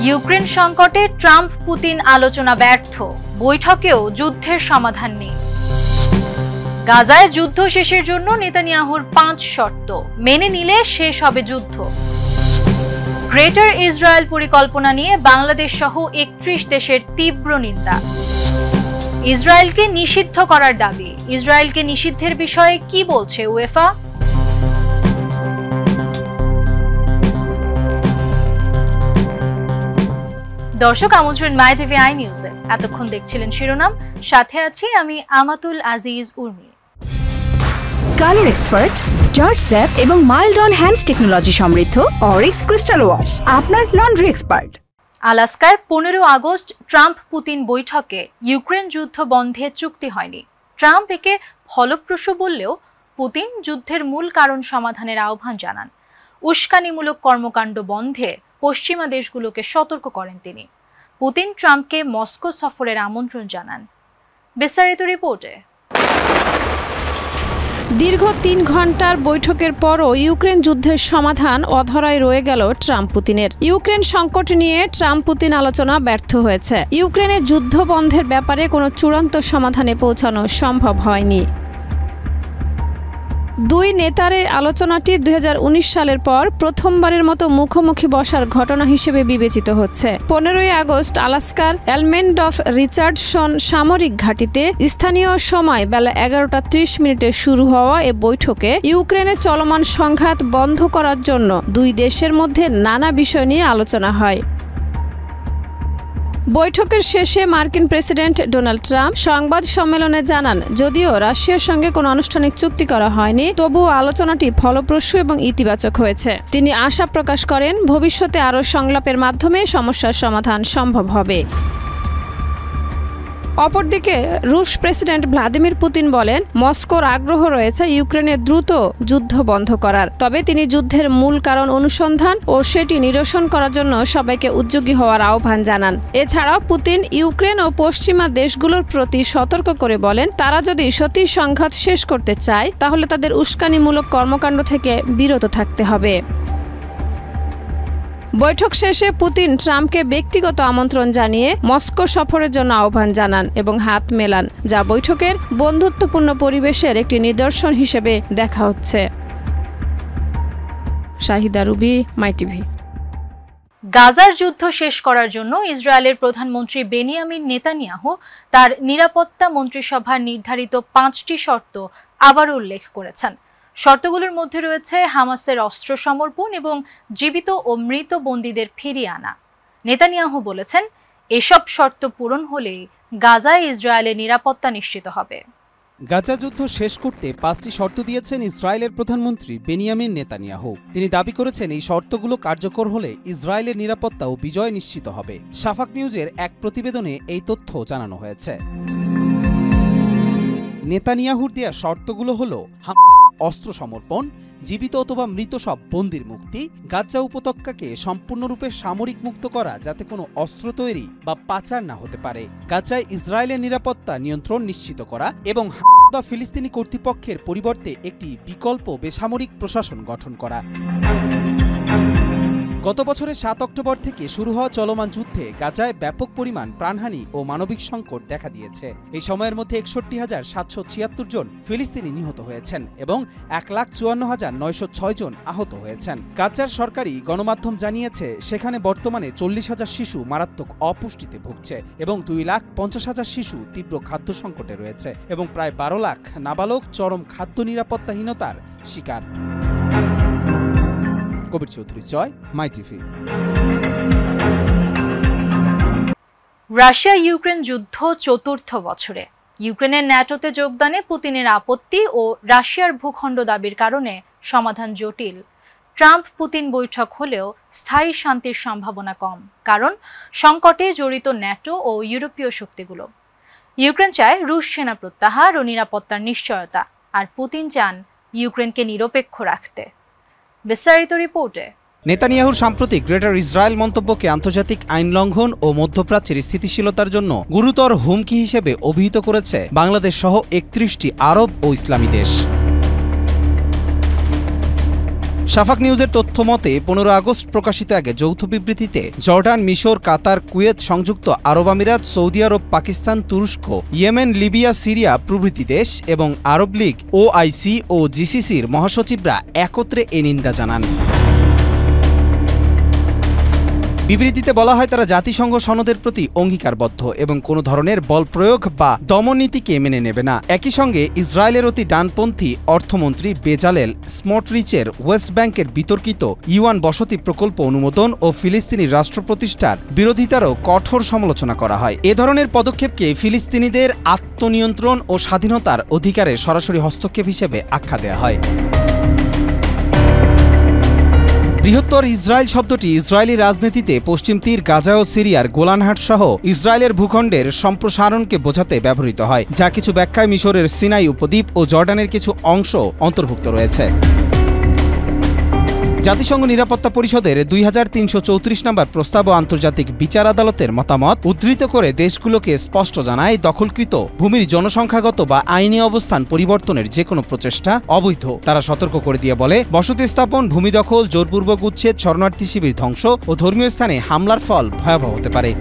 Ukraine সংকটে Trump Putin আলোচনা ব্যর্থ, বৈঠকেও যুদ্ধের সমাধান নেই। গাজায় যুদ্ধ শেষের জন্য নেতানিয়াহুর 5 শর্ত মেনে নিলে শেষ হবে যুদ্ধ। গ্রেটার ইসরায়েল পরিকল্পনা নিয়ে বাংলাদেশ সহ 31 দেশের তীব্র নিন্দা। ইসরায়েলকে নিষিদ্ধ করার দাবি, ইসরায়েলকে নিষিদ্ধের বিষয়ে কি বলছে উয়েফা? দর্শক, আমন্ত্রণ মাই টিভি আই নিউজে। এতক্ষণ দেখছিলেন শিরোনাম, সাথে আছি আমি Amatul Aziz Urmi. Colour expert, George স্যাপ এবং মাইল্ড অন হ্যান্ডস টেকনোলজি সমৃদ্ধ অরিক্স ক্রিস্টাল ওয়াশ আপনার লন্ড্রি এক্সপার্ট। আলাস্কায় 15 আগস্ট ট্রাম্প পুতিন বৈঠকে ইউক্রেন যুদ্ধ বন্ধে চুক্তি হয়নি। ট্রাম্প একে ফলপ্রসূ বললেও পুতিন যুদ্ধের মূল কারণ সমাধানের আহ্বান জানান। উস্কানিমূলক কর্মকাণ্ড বন্ধে পশ্চিমা দেশগুলোকে সতর্ক করেন তিনি। পুতিন ট্রাম্পকে মস্কো সফরের আমন্ত্রণ জানান। বিস্তারিত রিপোর্টে। দীর্ঘ 3 ঘন্টার বৈঠকের পরও ইউক্রেন যুদ্ধের সমাধান অধরায় রয়ে গেল ট্রাম্প পুতিনের। ইউক্রেন সংকট নিয়ে ট্রাম্প পুতিন আলোচনা ব্যর্থ হয়েছে। ইউক্রেনের যুদ্ধ বন্ধের ব্যাপারে কোনো চূড়ান্ত সমাধানে পৌঁছানো সম্ভব হয়নি। দুই নেতার আলোচনাটি 2019 সালের পর প্রথমবারের মতো মুখোমুখি বসার ঘটনা হিসেবে বিবেচিত হচ্ছে। 15 আগস্ট আলাস্কার এলমেন্ড অফ রিচার্ডসন সামরিক ঘাঁটিতে স্থানীয় সময় বেলা 11:30 শুরু হওয়া এ বৈঠকে ইউক্রেনের চলমান সংঘাত বন্ধ করার জন্য দুই দেশের মধ্যে নানা বিষয় নিয়ে আলোচনা হয়। বৈঠকের শেষে মার্কিন প্রেসিডেন্ট ডোনাল্ড ট্রাম্প সংবাদ সম্মেলনে জানান, যদিও রাশিয়ার সঙ্গে কোনো আনুষ্ঠানিক চুক্তি করা হয়নি, তবুও আলোচনাটি ফলপ্রসূ এবং ইতিবাচক হয়েছে। তিনি আশা প্রকাশ করেন, ভবিষ্যতে আরও সংলাপের মাধ্যমে সমস্যার সমাধান সম্ভব হবে। অপরদিকে রুশ প্রেসিডেন্ট ভ্লাদিমির পুতিন বলেন, মস্কোর আগ্রহ রয়েছে ইউক্রেনের দ্রুত যুদ্ধ বন্ধ করার, তবে তিনি যুদ্ধের মূল কারণ অনুসন্ধান ও সেটি নিরসন করার জন্য সবাইকে উদ্যোগী হওয়ার আহ্বান জানান। এছাড়াও পুতিন ইউক্রেন ও পশ্চিমা দেশগুলোর প্রতি সতর্ক করে বলেন, তারা যদি সত্যি সংঘাত শেষ করতে চায় তাহলে তাদের উস্কানিমূলক কর্মকাণ্ড থেকে বিরত থাকতে হবে। বৈঠক শেষে পুতিন ট্রাম্পকে ব্যক্তিগত আমন্ত্রণ জানিয়ে মস্কো সফরের জন্য আহ্বান জানান এবং হাত মেলান, যা বৈঠকের বন্ধুত্বপূর্ণ পরিবেশের একটি নিদর্শন হিসেবে দেখা হচ্ছে। শাহিদা রুবি, মাই টিভি। গাজার যুদ্ধ শেষ করার জন্য ইসরায়েলের প্রধানমন্ত্রী বেনিয়ামিন নেতানিয়াহু তার নিরাপত্তা মন্ত্রিসভার নির্ধারিত 5টি শর্ত আবার উল্লেখ করেছেন। শর্তগুলোর মধ্যে রয়েছে হামাসের অস্ত্র সমর্পণ এবং জীবিত ও মৃত বন্দীদের ফিরিয়ে আনা। নেতানিয়াহু বলেছেন, এসব শর্ত পূরণ হলেই গাজায় ইসরায়েলের নিরাপত্তা নিশ্চিত হবে। গাজা যুদ্ধ শেষ করতে 5টি শর্ত দিয়েছেন ইসরায়েলের প্রধানমন্ত্রী বেনিয়ামিন নেতানিয়াহু। তিনি দাবি করেছেন, এই শর্তগুলো কার্যকর হলে ইসরায়েলের নিরাপত্তা ও বিজয় নিশ্চিত হবে। শাফাক নিউজের এক প্রতিবেদনে এই তথ্য জানানো হয়েছে। নেতানিয়াহুর দেয়া শর্তগুলো হলো অস্ত্র সমর্পণ, জীবিত অথবা মৃত সব বন্দির মুক্তি, গাজা উপত্যকাকে সম্পূর্ণরূপে সামরিক মুক্ত করা যাতে কোনো অস্ত্র তৈরি বা পাচার না হতে পারে, গাজায় ইসরায়েলের নিরাপত্তা নিয়ন্ত্রণ নিশ্চিত করা এবং বা ফিলিস্তিনি কর্তৃপক্ষের পরিবর্তে একটি বিকল্প বেসামরিক প্রশাসন গঠন করা। গত বছরের 7 অক্টোবর থেকে শুরু হওয়া চলমান যুদ্ধে গাজায় ব্যাপক পরিমাণ প্রাণহানি ও মানবিক সংকট দেখা দিয়েছে। এই সময়ের মধ্যে 61,776 জন ফিলিস্তিনি নিহত হয়েছেন এবং 1,54,906 জন আহত হয়েছেন। গাজার সরকারি গণমাধ্যম জানিয়েছে, সেখানে বর্তমানে 40,000 শিশু মারাত্মক অপুষ্টিতে ভুগছে এবং 2,50,000 শিশু তীব্র খাদ্য সংকটে রয়েছে এবং প্রায় 12 লাখ নাবালক চরম খাদ্য নিরাপত্তাহীনতার শিকার। কবির চৌধুরী জয়, মাই টিভি। রাশিয়া ইউক্রেন যুদ্ধ 4র্থ বছরে। ইউক্রেনের ন্যাটোতে যোগদানে পুতিনের আপত্তি ও রাশিয়ার ভূখণ্ড দাবির কারণে সমাধান জটিল। ট্রাম্প পুতিন বৈঠক হলেও স্থায়ী শান্তির সম্ভাবনা কম, কারণ সংকটে জড়িত ন্যাটো ও ইউরোপীয় শক্তিগুলো। ইউক্রেন চায় রুশ সেনা প্রত্যাহার ও নিরাপত্তার নিশ্চয়তা, আর পুতিন চান ইউক্রেনকে নিরপেক্ষ রাখতে। বিস্তারিত রিপোর্টে। নেতানিয়াহুর সাম্প্রতিক গ্রেটার ইসরায়েল মন্তব্যকে আন্তর্জাতিক আইন লঙ্ঘন ও মধ্যপ্রাচ্যের স্থিতিশীলতার জন্য গুরুতর হুমকি হিসেবে অভিহিত করেছে বাংলাদেশ সহ 31টি আরব ও ইসলামী দেশ। শাফাক নিউজের তথ্য মতে 15 আগস্ট প্রকাশিত এক যৌথ বিবৃতিতে জর্ডান, মিশর, কাতার, কুয়েত, সংযুক্ত আরব আমিরাত, সৌদি আরব, পাকিস্তান, তুরস্ক, ইয়েমেন, লিবিয়া, সিরিয়া প্রভৃতি দেশ এবং আরব লীগ, ওআইসি ও জিসিসির মহাসচিবরা একত্রে এ নিন্দা জানান। বিবৃতিতে বলা হয় তারা জাতিসংঘ সনদের প্রতি অঙ্গীকারবদ্ধ এবং কোনো ধরনের বল প্রয়োগ বা দমননীতিকে মেনে নেবে না। একই সঙ্গে ইসরায়েলের অতি ডানপন্থী অর্থমন্ত্রী বেজালেল স্মোটরিচের ওয়েস্ট ব্যাংকের বিতর্কিত ইউয়ান বসতি প্রকল্প অনুমোদন ও ফিলিস্তিনি রাষ্ট্র প্রতিষ্ঠার বিরোধিতারও কঠোর সমালোচনা করা হয়। এ ধরনের পদক্ষেপকে ফিলিস্তিনিদের আত্মনিয়ন্ত্রণ ও স্বাধীনতার অধিকারে সরাসরি হস্তক্ষেপ হিসেবে আখ্যা দেওয়া হয়। বৃহত্তর ইসরায়েল শব্দটি ইসরায়েলি রাজনীতিতে পশ্চিম তীর, গাজা ও সিরিয়ার গোলানহাট সহ ইসরায়েলের ভূখণ্ডের সম্প্রসারণকে বোঝাতে ব্যবহৃত হয়, যা কিছু ব্যাখ্যায় মিশরের সিনাই উপদ্বীপ ও জর্ডানের কিছু অংশ অন্তর্ভুক্ত রয়েছে। জাতিসংঘ নিরাপত্তা পরিষদের 2334 নম্বর প্রস্তাব ও আন্তর্জাতিক বিচার আদালতের মতামত উদ্ধৃত করে দেশগুলোকে স্পষ্ট জানায় দখলকৃত ভূমির জনসংখ্যাগত বা আইনি অবস্থান পরিবর্তনের যে কোনো প্রচেষ্টা অবৈধ। তারা সতর্ক করে দিয়ে বলে, বসতি স্থাপন, ভূমি দখল, জোরপূর্বক উচ্ছেদ, শরণার্থী শিবির ধ্বংস ও ধর্মীয় স্থানে হামলার ফল ভয়াবহ হতে পারে।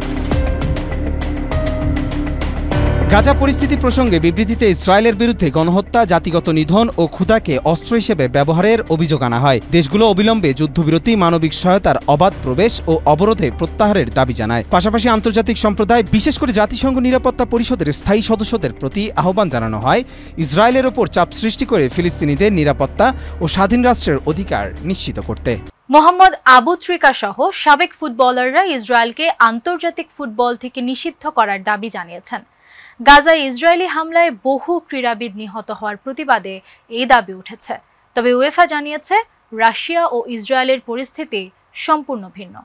গাজা পরিস্থিতি প্রসঙ্গে বিবৃতিতে ইসরায়েলের বিরুদ্ধে গণহত্যা, জাতিগত নিধন ও ক্ষুধাকে অস্ত্র হিসেবে ব্যবহারের অভিযোগ আনা হয়। দেশগুলো অবিলম্বে যুদ্ধবিরতি, মানবিক সহায়তার অবাধ প্রবেশ ও অবরোধে প্রত্যাহারের দাবি জানায়। পাশাপাশি আন্তর্জাতিক সম্প্রদায়, বিশেষ করে জাতিসংঘ নিরাপত্তা পরিষদের স্থায়ী সদস্যদের প্রতি আহ্বান জানানো হয় ইসরায়েলের ওপর চাপ সৃষ্টি করে ফিলিস্তিনিদের নিরাপত্তা ও স্বাধীন রাষ্ট্রের অধিকার নিশ্চিত করতে। মোহাম্মদ আবু ত্রিকা সহ সাবেক ফুটবলাররা ইসরায়েলকে আন্তর্জাতিক ফুটবল থেকে নিষিদ্ধ করার দাবি জানিয়েছেন। গাজায় ইসরায়েলি হামলায় বহু ক্রীড়াবিদ নিহত হওয়ার প্রতিবাদে এই দাবি উঠেছে। তবে উয়েফা জানিয়েছে রাশিয়া ও ইসরায়েলের পরিস্থিতি সম্পূর্ণ ভিন্ন।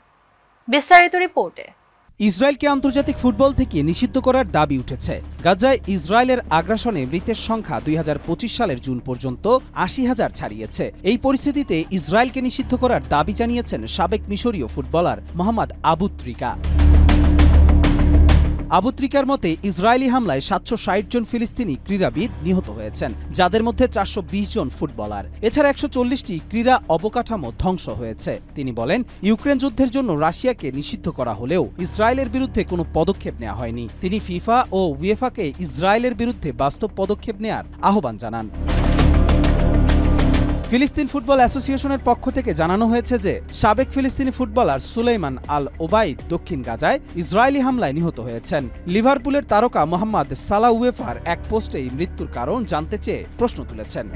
বিস্তারিত রিপোর্টে। ইসরায়েলকে আন্তর্জাতিক ফুটবল থেকে নিষিদ্ধ করার দাবি উঠেছে। গাজায় ইসরায়েলের আগ্রাসনে মৃতের সংখ্যা 2025 সালের জুন পর্যন্ত 80,000 ছাড়িয়েছে। এই পরিস্থিতিতে ইসরায়েলকে নিষিদ্ধ করার দাবি জানিয়েছেন সাবেক মিশরীয় ফুটবলার মোহাম্মদ আবু ত্রিকা। আবু ত্রিকার মতে ইসরায়েলি হামলায় 760 জন ফিলিস্তিনি ক্রীড়াবিদ নিহত হয়েছেন, যাদের মধ্যে 420 জন ফুটবলার। এছাড়া 140টি ক্রীড়া অবকাঠামো ধ্বংস হয়েছে। তিনি বলেন, ইউক্রেন যুদ্ধের জন্য রাশিয়াকে নিষিদ্ধ করা হলেও ইসরায়েলের বিরুদ্ধে কোনো পদক্ষেপ নেওয়া হয়নি। তিনি ফিফা ও উয়েফাকে ইসরায়েলের বিরুদ্ধে বাস্তব পদক্ষেপ নেয়ার আহ্বান জানান। ফিলিস্তিন ফুটবল অ্যাসোসিয়েশনের পক্ষ থেকে জানানো হয়েছে যে সাবেক ফিলিস্তিনি ফুটবলার সুলাইমান আল ওবাইদ দক্ষিণ গাজায় ইসরায়েলি হামলায় নিহত হয়েছেন। লিভারপুলের তারকা মোহাম্মদ সালাহ উয়েফার এক পোস্টেই মৃত্যুর কারণ জানতে চেয়ে প্রশ্ন তুলেছেন।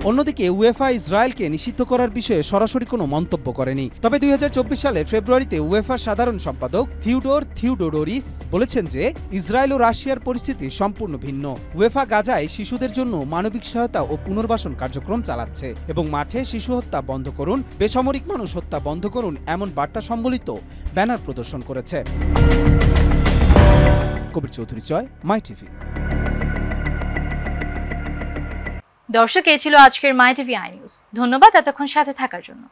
অন্যদিকে উয়েফা ইসরায়েলকে নিষিদ্ধ করার বিষয়ে সরাসরি কোনো মন্তব্য করেনি। তবে 2024 সালের ফেব্রুয়ারিতে উয়েফার সাধারণ সম্পাদক থিওডোর থিওডোডোরিস বলেছেন যে ইসরায়েল ও রাশিয়ার পরিস্থিতি সম্পূর্ণ ভিন্ন। উয়েফা গাজায় শিশুদের জন্য মানবিক সহায়তা ও পুনর্বাসন কার্যক্রম চালাচ্ছে এবং মাঠে শিশু হত্যা বন্ধ করুন, বেসামরিক মানুষ হত্যা বন্ধ করুন এমন বার্তা সম্বলিত ব্যানার প্রদর্শন করেছে। কবির চৌধুরী জয়, মাই টিভি। দর্শক, এই ছিল আজকের মাই টিভি আই নিউজ। ধন্যবাদ এতক্ষণ সাথে থাকার জন্য।